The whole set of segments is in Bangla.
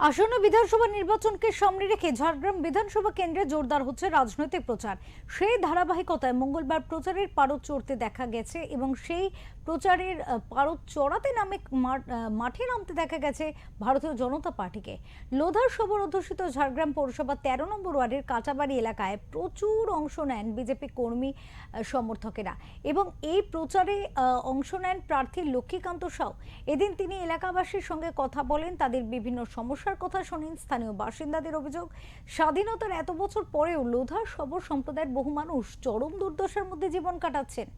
আসন্ন বিধানসভা নির্বাচনকে সামনে রেখে ঝাড়গ্রাম বিধানসভা কেন্দ্রে জোরদার হচ্ছে রাজনৈতিক প্রচার। সেই ধারাবাহিকতায় মঙ্গলবার প্রচারের পারদ চড়তে দেখা গেছে এবং সেই প্রচারের পারদ চড়াতে মাঠে নামতে দেখা গেছে ভারতীয় জনতা পার্টিকে। লোধার সবর অধ্যুষিত ঝাড়গ্রাম পৌরসভা ১৩ নম্বর ওয়ার্ডের কাঁটাবাড়ি এলাকায় প্রচুর অংশ নেন বিজেপি কর্মী সমর্থকেরা এবং এই প্রচারে অংশ নেন প্রার্থী লক্ষ্মীকান্ত সাউ। এদিন তিনি এলাকাবাসীর সঙ্গে কথা বলেন, তাদের বিভিন্ন সমস্যার কথা শোনেন। স্থানীয় বাসিন্দাদের অভিযোগ, স্বাধীনতার এত বছর পরেও লোধা সবর সম্প্রদায়ের বহু মানুষ চরম দুর্দশার মধ্যে জীবন কাটাচ্ছেন।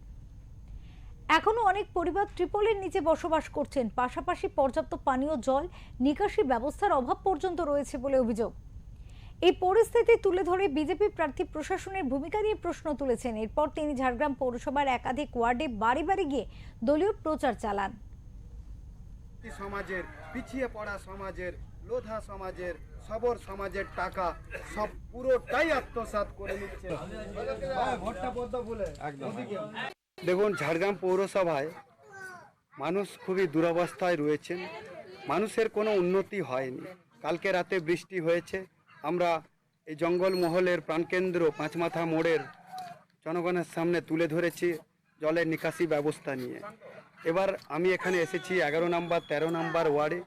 এখনো অনেক পরিবার ত্রিপলের নিচে বসবাস করছেন, পাশাপাশি পর্যাপ্ত পানীয় জল নিকাশি ব্যবস্থার অভাব পর্যন্ত রয়েছে বলে অভিযোগ। এই পরিস্থিতি তুলে ধরে বিজেপি প্রার্থী প্রশাসনের ভূমিকা নিয়ে প্রশ্ন তুলেছেন। এরপর তিনি ঝাড়গ্রাম পৌরসভার একাধিক ওয়ার্ডে বাড়ি বাড়ি গিয়ে দলীয় প্রচার চালান। সমাজের, পিছিয়ে পড়া সমাজের, লোধা সমাজের, সবর সমাজের টাকা সব পুরোটাই আত্মসাৎ করে নিচ্ছে। দেখুন, ঝাড়গ্রাম পৌরসভায় মানুষ খুবই দুরবস্থায় রয়েছেন। মানুষের কোনো উন্নতি হয়নি। কালকে রাতে বৃষ্টি হয়েছে। আমরা এই জঙ্গলমহলের প্রাণকেন্দ্র পাঁচমাথা মোড়ের জনগণের সামনে তুলে ধরেছি জলের নিকাশি ব্যবস্থা নিয়ে। এবার আমি এখানে এসেছি 11 নম্বর 13 নম্বর ওয়ার্ডে।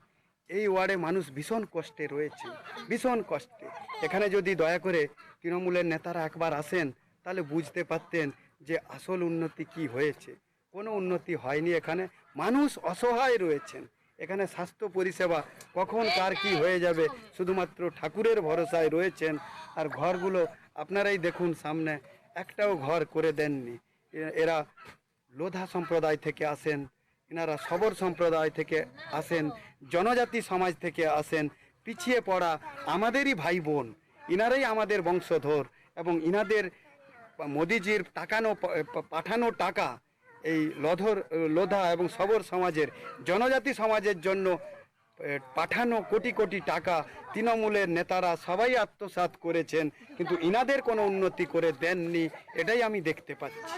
এই ওয়ার্ডে মানুষ ভীষণ কষ্টে রয়েছে, ভীষণ কষ্টে। এখানে যদি দয়া করে তৃণমূলের নেতারা একবার আসেন তাহলে বুঝতে পারতেন যে আসল উন্নতি কি হয়েছে। কোনো উন্নতি হয়নি। এখানে মানুষ অসহায় রয়েছেন। এখানে স্বাস্থ্য পরিষেবা কখন কার কি হয়ে যাবে শুধুমাত্র ঠাকুরের ভরসায় রয়েছেন। আর ঘরগুলো আপনারাই দেখুন, সামনে একটাও ঘর করে দেননি। এরা লোধা সম্প্রদায় থেকে আসেন, এনারা সবর সম্প্রদায় থেকে আসেন, জনজাতি সমাজ থেকে আসেন, পিছিয়ে পড়া আমাদেরই ভাই বোন। ইনারাই আমাদের বংশধর এবং ইনাদের মোদিজির পাঠানো টাকা এই লোধা এবং সবর সমাজের, জনজাতি সমাজের জন্য পাঠানো কোটি কোটি টাকা তৃণমূলের নেতারা সবাই আত্মসাৎ করেছেন, কিন্তু ইনাদের কোনো উন্নতি করে দেননি। এটাই আমি দেখতে পাচ্ছি।